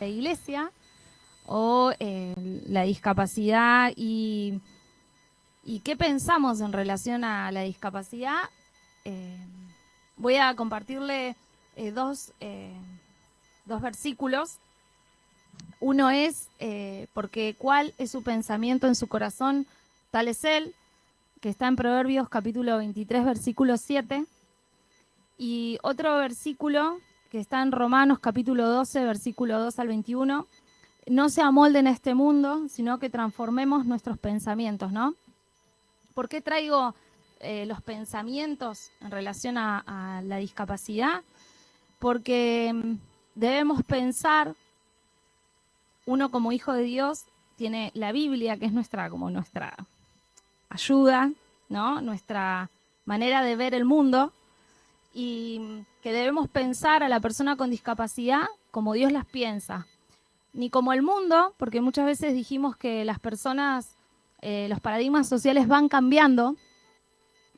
nuestra iglesia, o la discapacidad y qué pensamos en relación a la discapacidad. Eh, Voy a compartirle dos versículos. Uno es, porque cuál es su pensamiento en su corazón, tal es él, que está en Proverbios capítulo 23, versículo 7. Y otro versículo que está en Romanos capítulo 12, versículo 2 al 21. No se amolden a este mundo, sino que transformemos nuestros pensamientos, ¿no? ¿Por qué traigo los pensamientos en relación a la discapacidad? Porque debemos pensar, uno como hijo de Dios tiene la Biblia, que es como nuestra ayuda, ¿no? Nuestra manera de ver el mundo, y que debemos pensar a la persona con discapacidad como Dios las piensa, ni como el mundo, porque muchas veces dijimos que las personas, los paradigmas sociales van cambiando,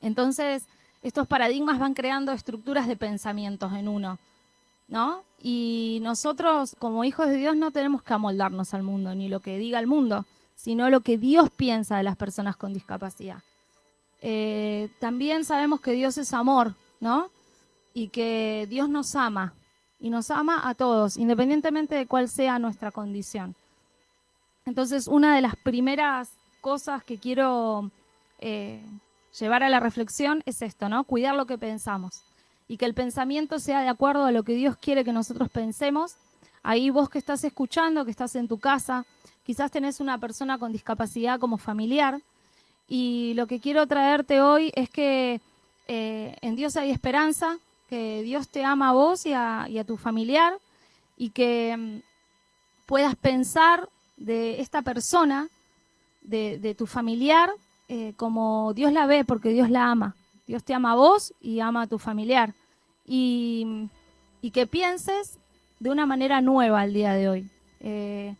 entonces estos paradigmas van creando estructuras de pensamientos en uno, ¿no? Y nosotros como hijos de Dios no tenemos que amoldarnos al mundo, ni lo que diga el mundo, sino lo que Dios piensa de las personas con discapacidad. También sabemos que Dios es amor, ¿no? Y que Dios nos ama, y nos ama a todos, independientemente de cuál sea nuestra condición. Entonces, una de las primeras cosas que quiero eh, llevar a la reflexión es esto, ¿no? Cuidar lo que pensamos y que el pensamiento sea de acuerdo a lo que Dios quiere que nosotros pensemos. Ahí vos que estás escuchando, que estás en tu casa, quizás tenés una persona con discapacidad como familiar, y lo que quiero traerte hoy es que en Dios hay esperanza, que Dios te ama a vos y a tu familiar, y que puedas pensar de esta persona, de tu familiar, como Dios la ve, porque Dios la ama. Dios te ama a vos y ama a tu familiar. Y que pienses de una manera nueva el día de hoy. Que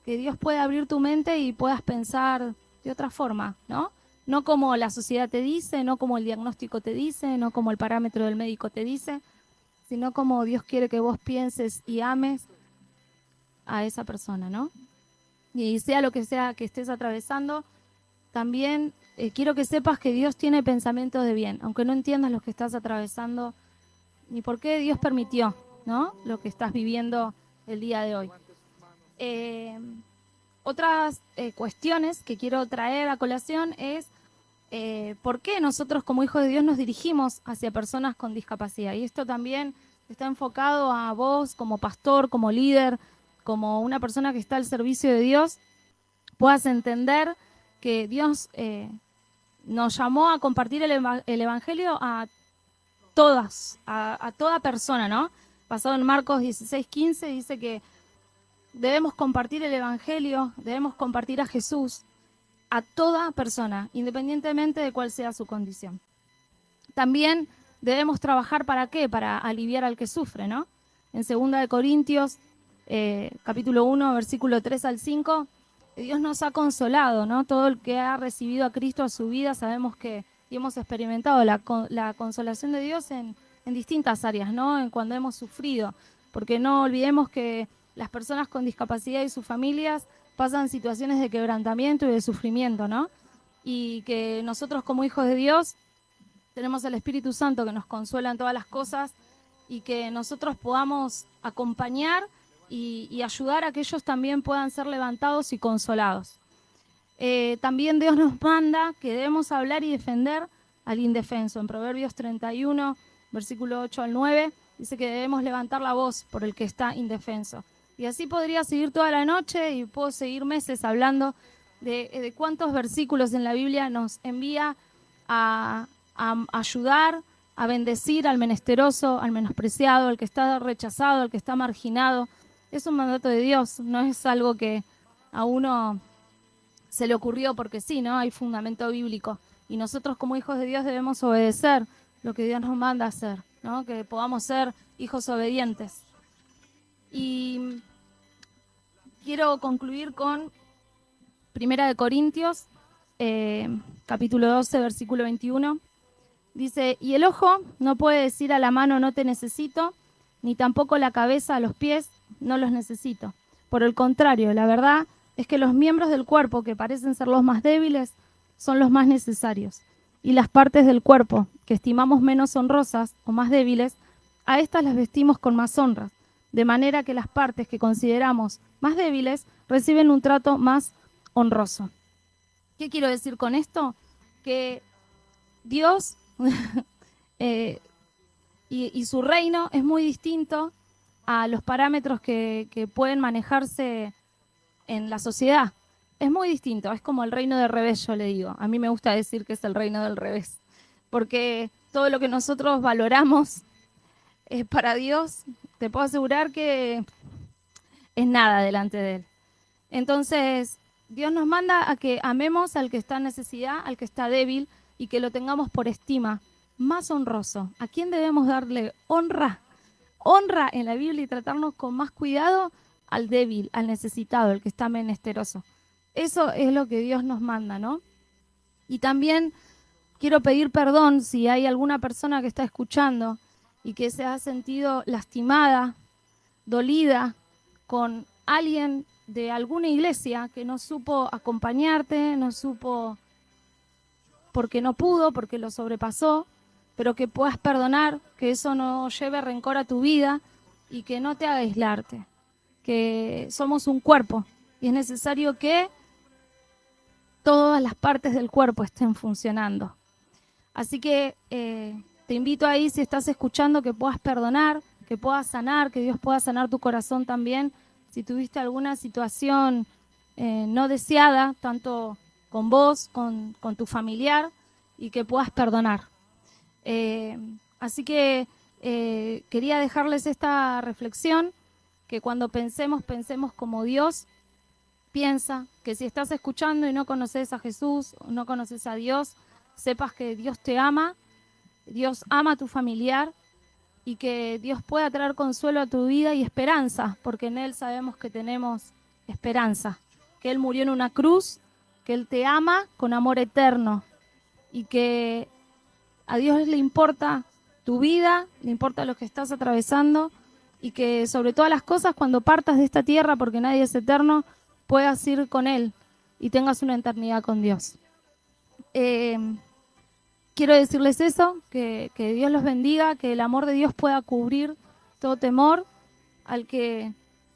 Dios pueda abrir tu mente y puedas pensar de otra forma, ¿no? No como la sociedad te dice, no como el diagnóstico te dice, no como el parámetro del médico te dice, sino como Dios quiere que vos pienses y ames a esa persona, ¿no? Y sea lo que sea que estés atravesando, también quiero que sepas que Dios tiene pensamientos de bien, aunque no entiendas lo que estás atravesando, ni por qué Dios permitió, ¿no? Lo que estás viviendo el día de hoy. Otras cuestiones que quiero traer a colación es por qué nosotros como hijos de Dios nos dirigimos hacia personas con discapacidad. Y esto también está enfocado a vos como pastor, como líder, como una persona que está al servicio de Dios, puedas entender que Dios nos llamó a compartir el Evangelio a todas, a toda persona, ¿no? Basado en Marcos 16:15, dice que debemos compartir el Evangelio, debemos compartir a Jesús a toda persona, independientemente de cuál sea su condición. También debemos trabajar ¿para qué? Para aliviar al que sufre, ¿no? En 2 Corintios, capítulo 1, versículo 3 al 5, Dios nos ha consolado, ¿no? Todo el que ha recibido a Cristo a su vida, sabemos que y hemos experimentado la consolación de Dios en distintas áreas, ¿no? En cuando hemos sufrido, porque no olvidemos que las personas con discapacidad y sus familias pasan situaciones de quebrantamiento y de sufrimiento, ¿no? Y que nosotros como hijos de Dios tenemos el Espíritu Santo que nos consuela en todas las cosas, y que nosotros podamos acompañar y ayudar a que ellos también puedan ser levantados y consolados. También Dios nos manda que debemos hablar y defender al indefenso. En Proverbios 31, versículo 8 al 9, dice que debemos levantar la voz por el que está indefenso. Y así podría seguir toda la noche y puedo seguir meses hablando de cuántos versículos en la Biblia nos envía a ayudar, a bendecir al menesteroso, al menospreciado, al que está rechazado, al que está marginado. Es un mandato de Dios, no es algo que a uno se le ocurrió porque sí, ¿no? Hay fundamento bíblico. Y nosotros como hijos de Dios debemos obedecer lo que Dios nos manda a hacer, ¿no? Que podamos ser hijos obedientes. Y quiero concluir con 1 Corintios, capítulo 12, versículo 21. Dice, y el ojo no puede decir a la mano no te necesito, ni tampoco la cabeza a los pies, no los necesito. Por el contrario, la verdad es que los miembros del cuerpo que parecen ser los más débiles son los más necesarios. Y las partes del cuerpo que estimamos menos honrosas o más débiles, a estas las vestimos con más honra, de manera que las partes que consideramos más débiles reciben un trato más honroso. ¿Qué quiero decir con esto? Que Dios y su reino es muy distinto a los parámetros que pueden manejarse en la sociedad. Es muy distinto, es como el reino del revés, yo le digo. A mí me gusta decir que es el reino del revés, porque todo lo que nosotros valoramos para Dios, te puedo asegurar que es nada delante de Él. Entonces, Dios nos manda a que amemos al que está en necesidad, al que está débil, y que lo tengamos por estima más honroso. ¿A quién debemos darle honra? Honra en la Biblia y tratarnos con más cuidado al débil, al necesitado, al que está menesteroso. Eso es lo que Dios nos manda, ¿no? Y también quiero pedir perdón si hay alguna persona que está escuchando y que se ha sentido lastimada, dolida con alguien de alguna iglesia que no supo acompañarte, no supo porque no pudo, porque lo sobrepasó, pero que puedas perdonar, que eso no lleve rencor a tu vida y que no te haga aislarte, que somos un cuerpo y es necesario que todas las partes del cuerpo estén funcionando. Así que te invito ahí, si estás escuchando, que puedas perdonar, que puedas sanar, que Dios pueda sanar tu corazón también. Si tuviste alguna situación no deseada, tanto con vos, con tu familiar, y que puedas perdonar. Así que quería dejarles esta reflexión, que cuando pensemos como Dios piensa, que si estás escuchando y no conoces a Jesús, no conoces a Dios, sepas que Dios te ama, Dios ama a tu familiar y que Dios pueda traer consuelo a tu vida y esperanza, porque en Él sabemos que tenemos esperanza, que Él murió en una cruz, que Él te ama con amor eterno y que a Dios le importa tu vida, le importa lo que estás atravesando y que sobre todas las cosas, cuando partas de esta tierra, porque nadie es eterno, puedas ir con Él y tengas una eternidad con Dios. Quiero decirles eso, que Dios los bendiga, que el amor de Dios pueda cubrir todo temor al que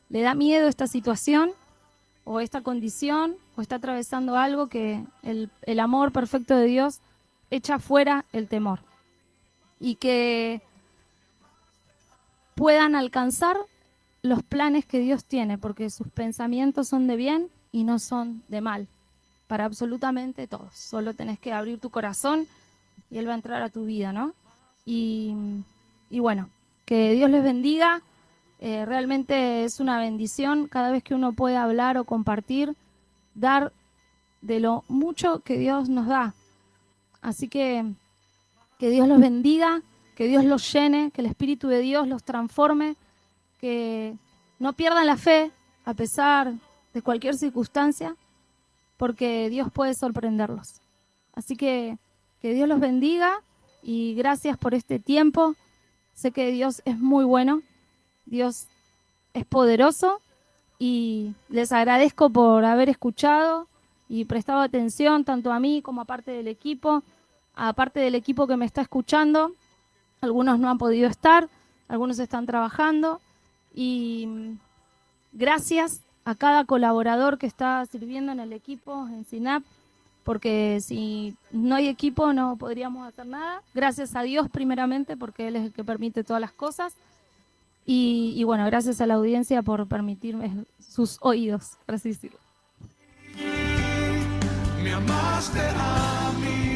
le da miedo esta situación o esta condición o está atravesando algo, que el amor perfecto de Dios echa fuera el temor y que puedan alcanzar los planes que Dios tiene, porque sus pensamientos son de bien y no son de mal, para absolutamente todos. Solo tenés que abrir tu corazón y Él va a entrar a tu vida, ¿no? Y bueno, que Dios les bendiga. Realmente es una bendición cada vez que uno puede hablar o compartir, dar de lo mucho que Dios nos da. Así que Dios los bendiga, que Dios los llene, que el Espíritu de Dios los transforme, que no pierdan la fe a pesar de cualquier circunstancia, porque Dios puede sorprenderlos. Así que Dios los bendiga y gracias por este tiempo. Sé que Dios es muy bueno, Dios es poderoso y les agradezco por haber escuchado y prestado atención tanto a mí como a parte del equipo que me está escuchando. Algunos no han podido estar, algunos están trabajando y gracias a cada colaborador que está sirviendo en el equipo, en SINAP, porque si no hay equipo no podríamos hacer nada. Gracias a Dios primeramente, porque Él es el que permite todas las cosas. Y bueno, gracias a la audiencia por permitirme sus oídos, por así decirlo. Me amaste a mí.